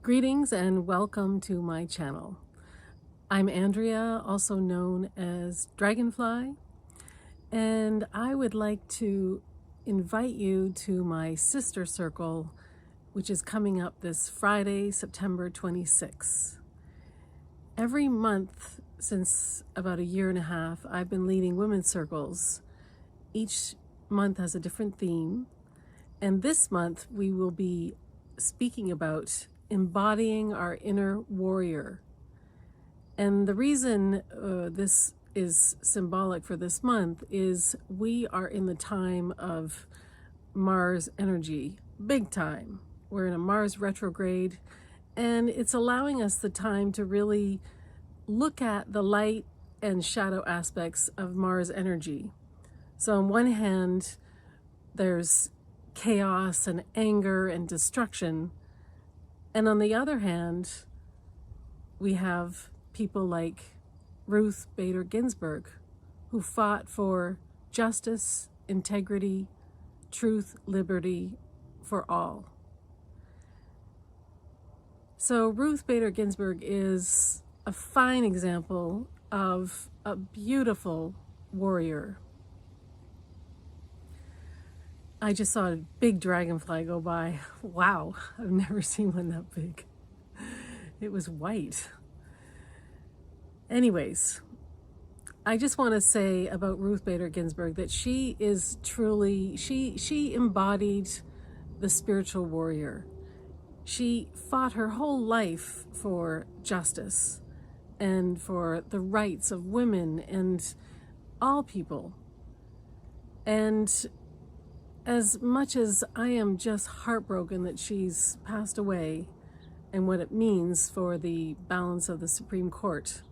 Greetings and welcome to my channel. I'm Andrea, also known as Dragonfly, and I would like to invite you to my sister circle, which is coming up this Friday, September 26th. Every month since about a year and a half, I've been leading women's circles. Each month has a different theme, and this month we will be speaking about embodying our inner warrior. And the reason this is symbolic for this month is we are in the time of Mars energy, big time. We're in a Mars retrograde, and it's allowing us the time to really look at the light and shadow aspects of Mars energy. So on one hand, there's chaos and anger and destruction. And on the other hand, we have people like Ruth Bader Ginsburg, who fought for justice, integrity, truth, liberty for all. So Ruth Bader Ginsburg is a fine example of a beautiful warrior. I just saw a big dragonfly go by. Wow, I've never seen one that big. It was white. Anyways, I just want to say about Ruth Bader Ginsburg that she is truly, she embodied the spiritual warrior. She fought her whole life for justice and for the rights of women and all people. And as much as I am just heartbroken that she's passed away and what it means for the balance of the Supreme Court,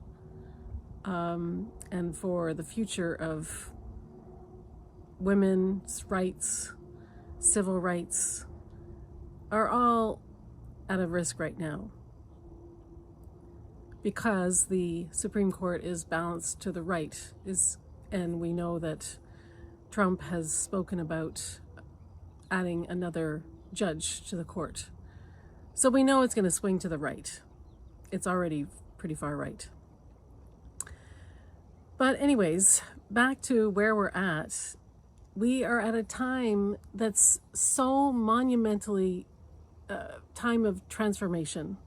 and for the future of women's rights, civil rights, are all at a risk right now because the Supreme Court is balanced to the right, and we know that Trump has spoken about adding another judge to the court. So we know it's going to swing to the right. It's already pretty far right. But anyways, back to where we're at. We are at a time that's so monumentally time of transformation.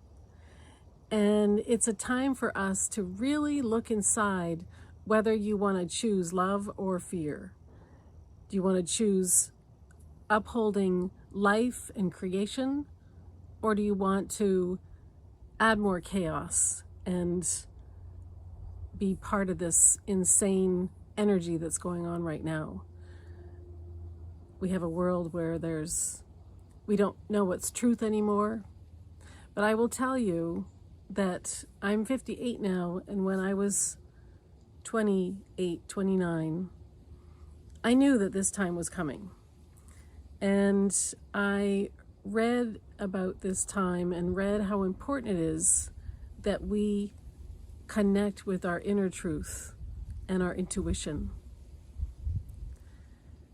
And it's a time for us to really look inside whether you want to choose love or fear. Do you want to choose upholding life and creation, or do you want to add more chaos and be part of this insane energy that's going on right now? We have a world where we don't know what's truth anymore. But I will tell you that I'm 58 now, and when I was 28, 29, I knew that this time was coming. And I read about this time and read how important it is that we connect with our inner truth and our intuition.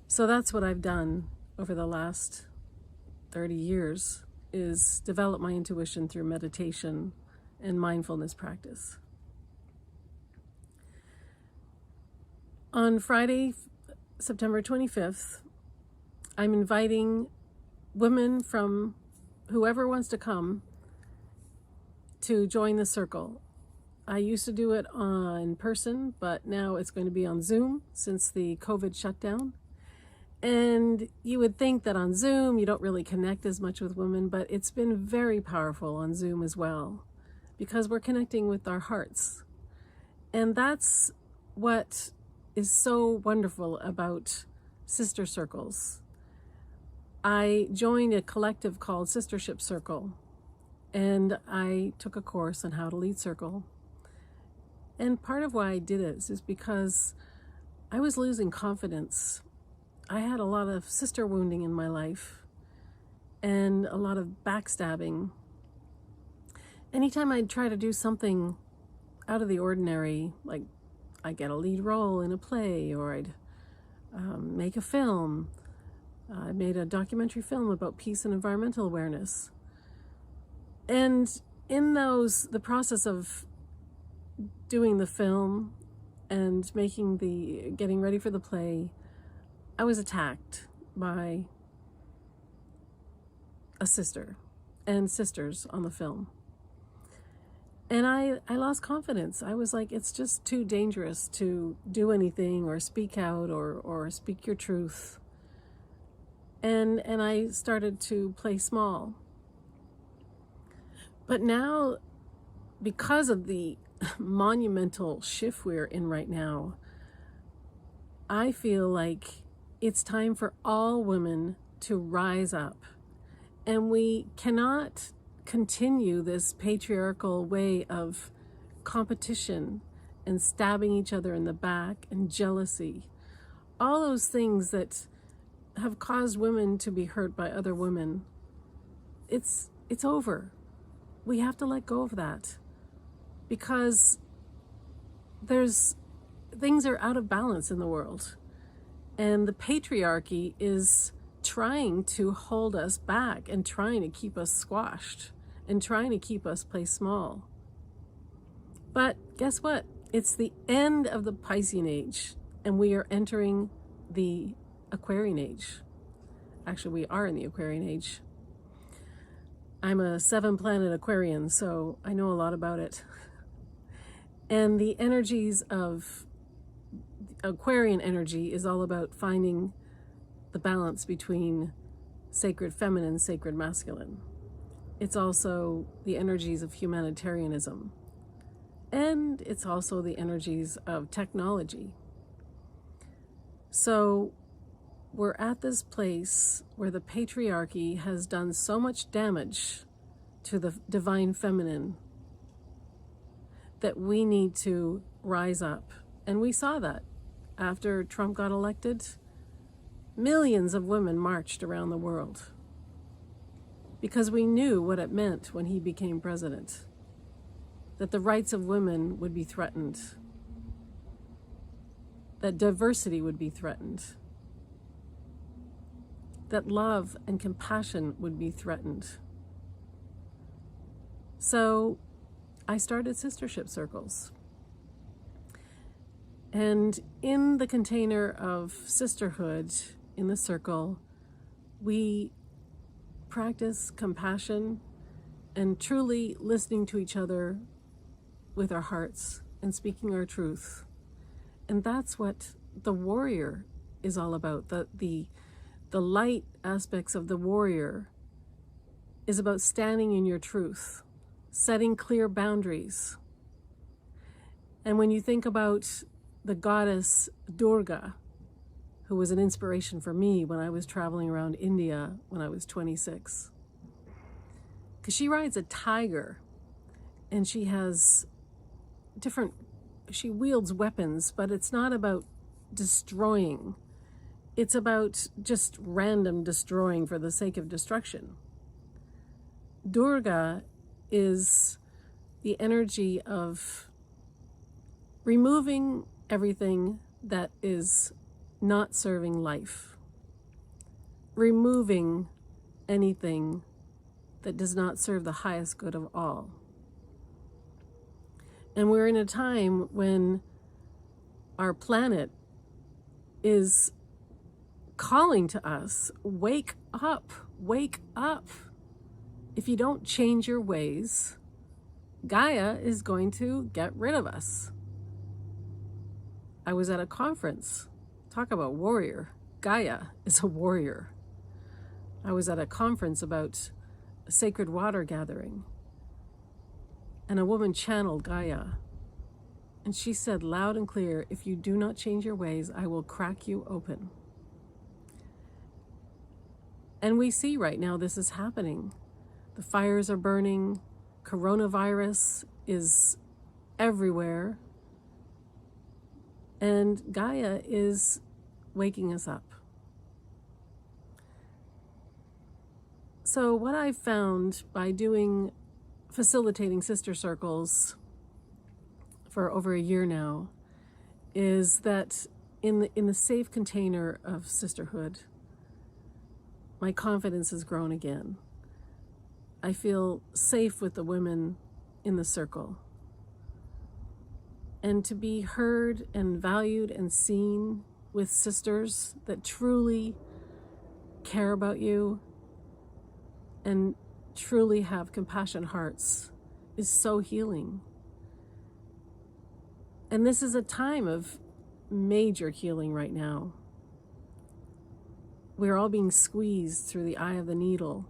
So that's what I've done over the last 30 years, is develop my intuition through meditation and mindfulness practice. On Friday, September 25th, I'm inviting women from whoever wants to come to join the circle. I used to do it in person, but now it's going to be on Zoom since the COVID shutdown. And you would think that on Zoom you don't really connect as much with women, but it's been very powerful on Zoom as well, because we're connecting with our hearts. And that's what is so wonderful about sister circles. I joined a collective called Sistership Circle, and I took a course on how to lead circle. And part of why I did it is because I was losing confidence. I had a lot of sister wounding in my life and a lot of backstabbing. Anytime I'd try to do something out of the ordinary, like I get a lead role in a play, or I'd make a film. I made a documentary film about peace and environmental awareness. And in the process of doing the film and getting ready for the play, I was attacked by a sister and sisters on the film. And I lost confidence. I was like, it's just too dangerous to do anything or speak out or speak your truth. And I started to play small. But now, because of the monumental shift we're in right now, I feel like it's time for all women to rise up. And we cannot continue this patriarchal way of competition and stabbing each other in the back and jealousy. All those things that have caused women to be hurt by other women. It's over. We have to let go of that, because things are out of balance in the world, and the patriarchy is trying to hold us back and trying to keep us squashed and trying to keep us play small. But guess what? It's the end of the Piscean age, and we are entering the Aquarian age. Actually, we are in the Aquarian age. I'm a 7-planet Aquarian, so I know a lot about it. And the energies of Aquarian energy is all about finding the balance between sacred feminine, sacred masculine. It's also the energies of humanitarianism. And it's also the energies of technology. So we're at this place where the patriarchy has done so much damage to the divine feminine that we need to rise up. And we saw that after Trump got elected. Millions of women marched around the world because we knew what it meant when he became president, that the rights of women would be threatened, that diversity would be threatened, that love and compassion would be threatened. So I started sistership circles. And in the container of sisterhood, in the circle, we practice compassion and truly listening to each other with our hearts and speaking our truth. And that's what the warrior is all about. The light aspects of the warrior is about standing in your truth, setting clear boundaries. And when you think about the goddess Durga, who was an inspiration for me when I was traveling around India when I was 26, because she rides a tiger and she wields weapons, but it's not about destroying. It's about just random destroying for the sake of destruction. Durga is the energy of removing everything that is not serving life, removing anything that does not serve the highest good of all. And we're in a time when our planet is calling to us, wake up, wake up. If you don't change your ways, Gaia is going to get rid of us. I was at a conference. Talk about warrior. Gaia is a warrior. I was at a conference about a sacred water gathering, and a woman channeled Gaia. And she said loud and clear, if you do not change your ways, I will crack you open. And we see right now this is happening. The fires are burning. Coronavirus is everywhere. And Gaia is waking us up. So what I've found by facilitating sister circles for over a year now is that in the safe container of sisterhood, my confidence has grown again. I feel safe with the women in the circle. And to be heard and valued and seen with sisters that truly care about you and truly have compassionate hearts is so healing. And this is a time of major healing right now. We're all being squeezed through the eye of the needle.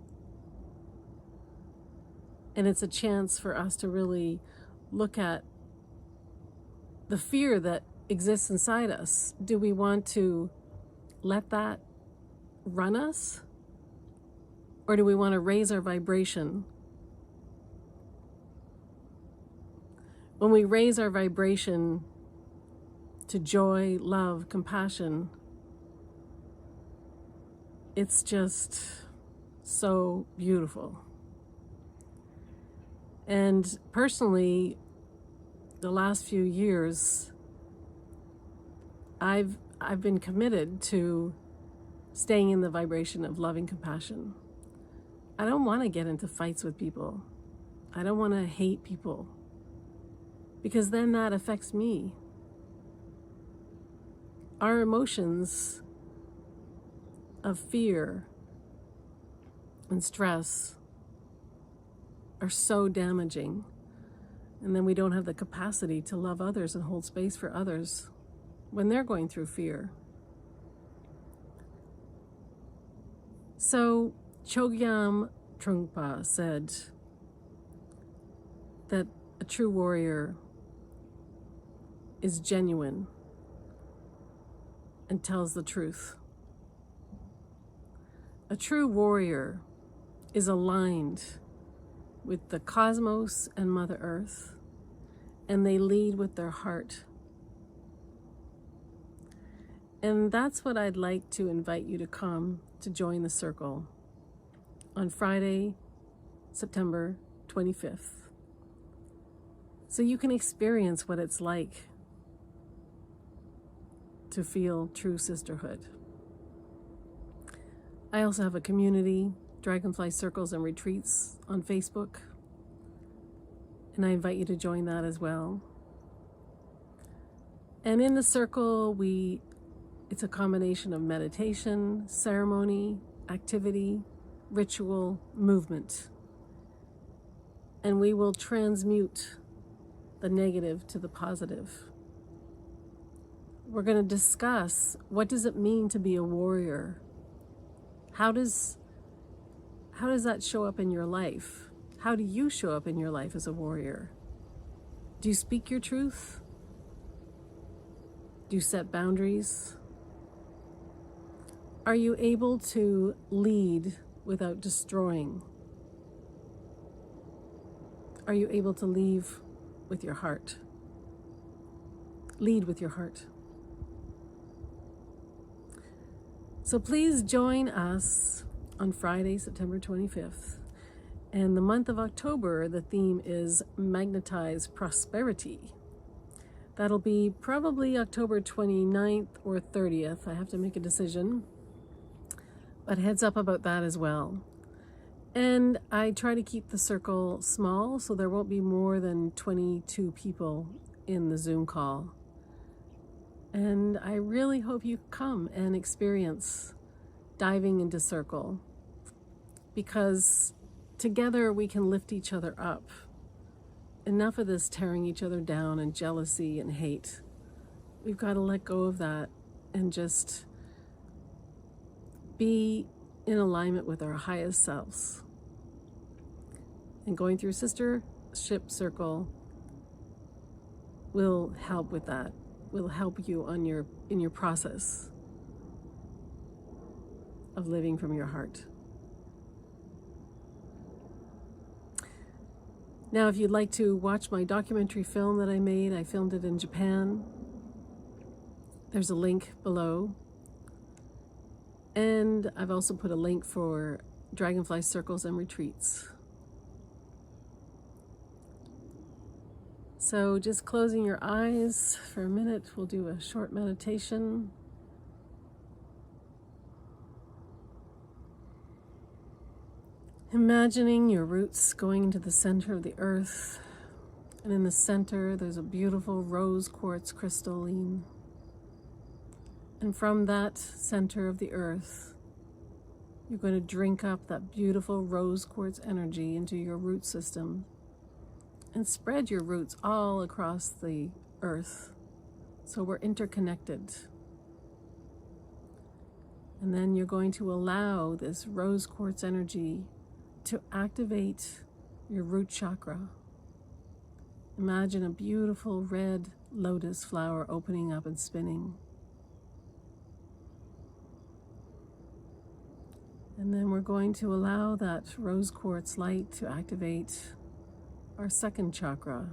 And it's a chance for us to really look at the fear that exists inside us. Do we want to let that run us? Or do we want to raise our vibration? When we raise our vibration to joy, love, compassion, it's just so beautiful. And personally, the last few years, I've been committed to staying in the vibration of loving compassion. I don't want to get into fights with people. I don't want to hate people, because then that affects me. Our emotions of fear and stress are so damaging. And then we don't have the capacity to love others and hold space for others when they're going through fear. So Chogyam Trungpa said that a true warrior is genuine and tells the truth. A true warrior is aligned with the cosmos and Mother Earth, and they lead with their heart. And that's what I'd like to invite you to come to join the circle on Friday, September 25th, so you can experience what it's like to feel true sisterhood. I also have a community, Dragonfly Circles and Retreats, on Facebook, and I invite you to join that as well. And in the circle, it's a combination of meditation, ceremony, activity, ritual, movement. And we will transmute the negative to the positive. We're going to discuss, what does it mean to be a warrior? How does that show up in your life? How do you show up in your life as a warrior? Do you speak your truth? Do you set boundaries? Are you able to lead without destroying? Are you able to lead with your heart? Lead with your heart. So please join us on Friday, September 25th. And the month of October, the theme is Magnetize Prosperity. That'll be probably October 29th or 30th. I have to make a decision. But heads up about that as well. And I try to keep the circle small, so there won't be more than 22 people in the Zoom call. And I really hope you come and experience diving into circle, because together we can lift each other up. Enough of this tearing each other down and jealousy and hate. We've got to let go of that and just be in alignment with our highest selves. And going through Sistership Circle will help with that. Will help you in your process of living from your heart. Now, if you'd like to watch my documentary film that I made, I filmed it in Japan. There's a link below. And I've also put a link for Dragonfly Circles and Retreats. So just closing your eyes for a minute, we'll do a short meditation. Imagining your roots going into the center of the earth, and in the center there's a beautiful rose quartz crystalline. And from that center of the earth, you're going to drink up that beautiful rose quartz energy into your root system and spread your roots all across the earth so we're interconnected. And then you're going to allow this rose quartz energy to activate your root chakra. Imagine a beautiful red lotus flower opening up and spinning. And then we're going to allow that rose quartz light to activate our second chakra.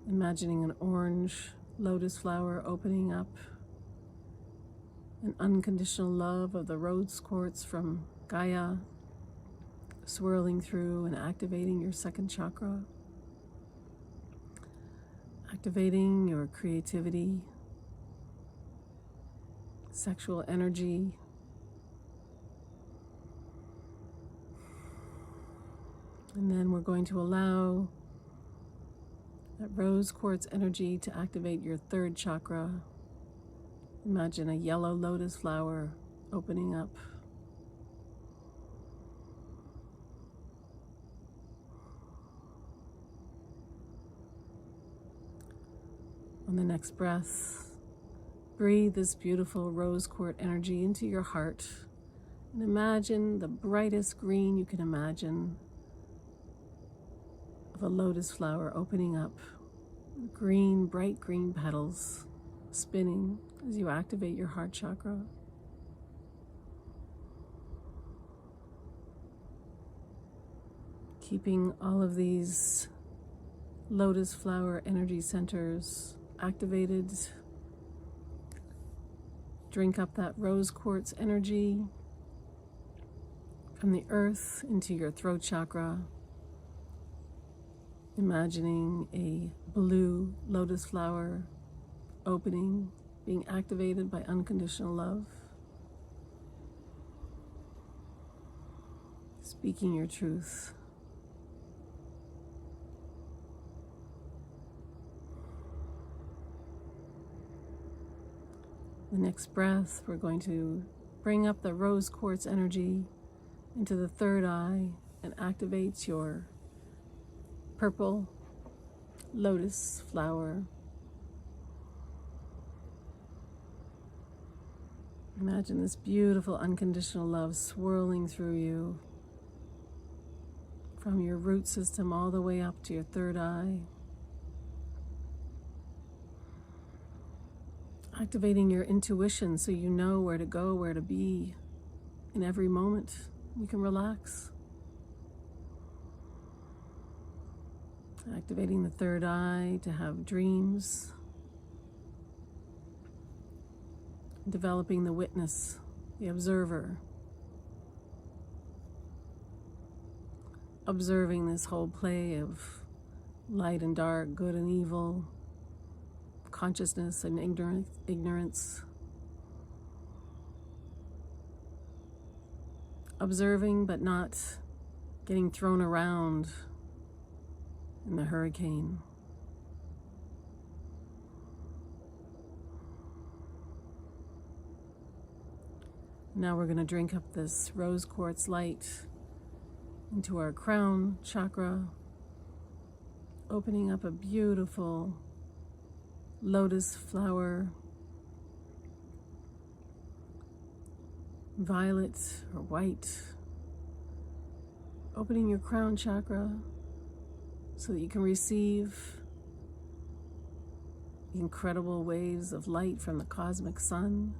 Imagining an orange lotus flower opening up, an unconditional love of the rose quartz from Gaia swirling through and activating your second chakra, activating your creativity, sexual energy, and then we're going to allow that rose quartz energy to activate your third chakra. Imagine a yellow lotus flower opening up. On the next breath, breathe this beautiful rose quartz energy into your heart and imagine the brightest green you can imagine of a lotus flower opening up. Green, bright green petals spinning as you activate your heart chakra. Keeping all of these lotus flower energy centers activated. Drink up that rose quartz energy from the earth into your throat chakra. Imagining a blue lotus flower opening, being activated by unconditional love. Speaking your truth. The next breath, we're going to bring up the rose quartz energy into the third eye and activate your purple lotus flower. Imagine this beautiful unconditional love swirling through you from your root system all the way up to your third eye. Activating your intuition so you know where to go, where to be in every moment. You can relax. Activating the third eye to have dreams. Developing the witness, the observer. Observing this whole play of light and dark, good and evil, consciousness and ignorance. Observing but not getting thrown around in the hurricane. Now we're going to drink up this rose quartz light into our crown chakra, opening up a beautiful lotus flower, violet or white, opening your crown chakra so that you can receive the incredible waves of light from the cosmic sun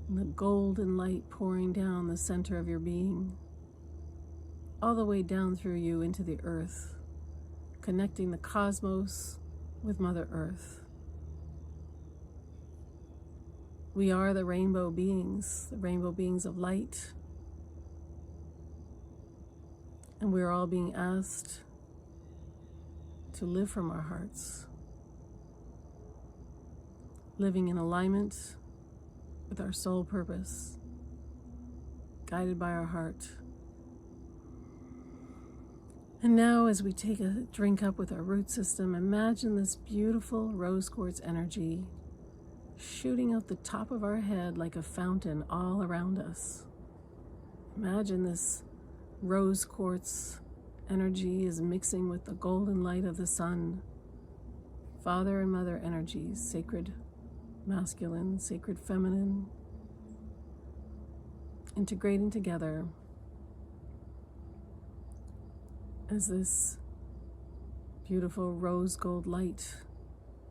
and the golden light pouring down the center of your being, all the way down through you into the earth, connecting the cosmos with Mother Earth. We are the rainbow beings of light, and we're all being asked to live from our hearts, living in alignment with our soul purpose, guided by our heart. And now as we take a drink up with our root system, imagine this beautiful rose quartz energy shooting out the top of our head like a fountain all around us. Imagine this rose quartz energy is mixing with the golden light of the sun. Father and mother energies, sacred masculine, sacred feminine, integrating together as this beautiful rose gold light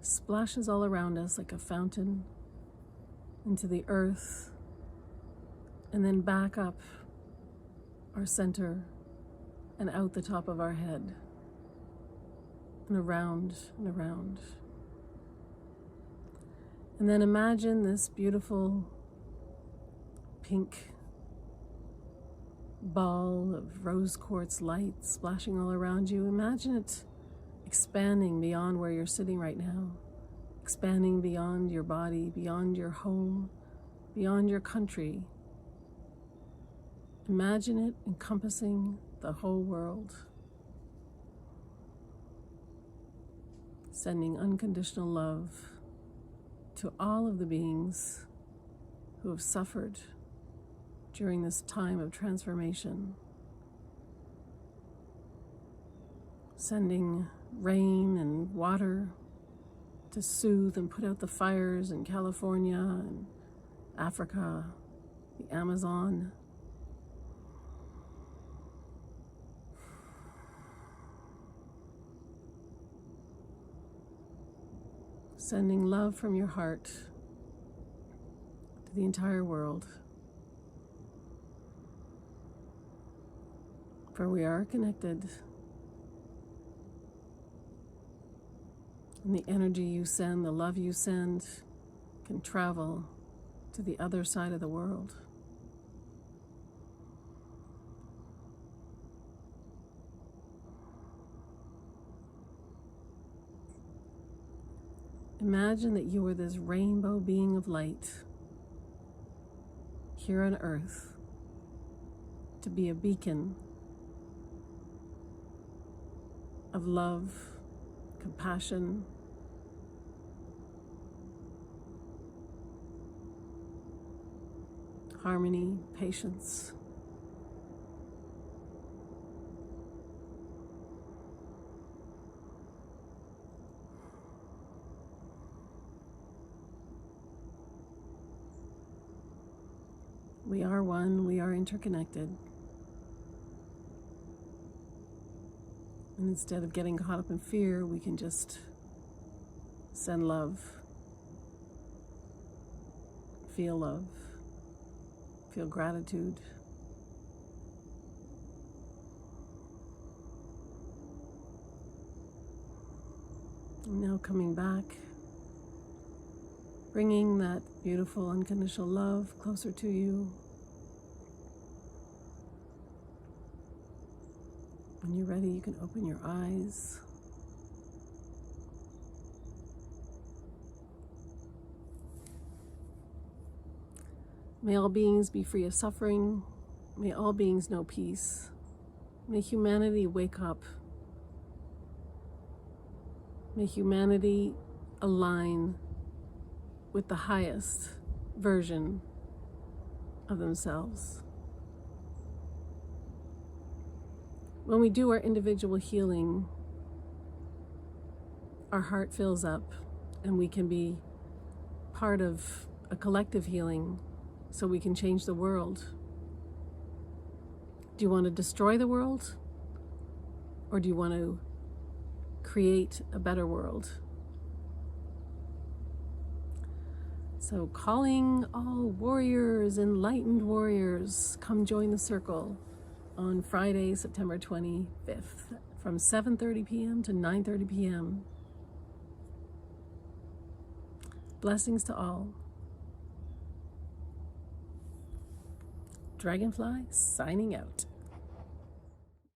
splashes all around us like a fountain into the earth, and then back up our center and out the top of our head and around and around. And then imagine this beautiful pink ball of rose quartz light splashing all around you. Imagine it expanding beyond where you're sitting right now, expanding beyond your body, beyond your home, beyond your country. Imagine it encompassing the whole world, sending unconditional love to all of the beings who have suffered during this time of transformation, sending rain and water to soothe and put out the fires in California and Africa, the Amazon. Sending love from your heart to the entire world. For we are connected. And the energy you send, the love you send, can travel to the other side of the world. Imagine that you are this rainbow being of light here on earth, to be a beacon of love, compassion, harmony, patience. We are one, we are interconnected. And instead of getting caught up in fear, we can just send love, feel gratitude. And now coming back, bringing that beautiful unconditional love closer to you. When you're ready, you can open your eyes. May all beings be free of suffering. May all beings know peace. May humanity wake up. May humanity align with the highest version of themselves. When we do our individual healing, our heart fills up and we can be part of a collective healing so we can change the world. Do you want to destroy the world? Or do you want to create a better world? So calling all warriors, enlightened warriors, come join the circle on Friday, September 25th from 7:30 p.m. to 9:30 p.m. Blessings to all. Dragonfly signing out.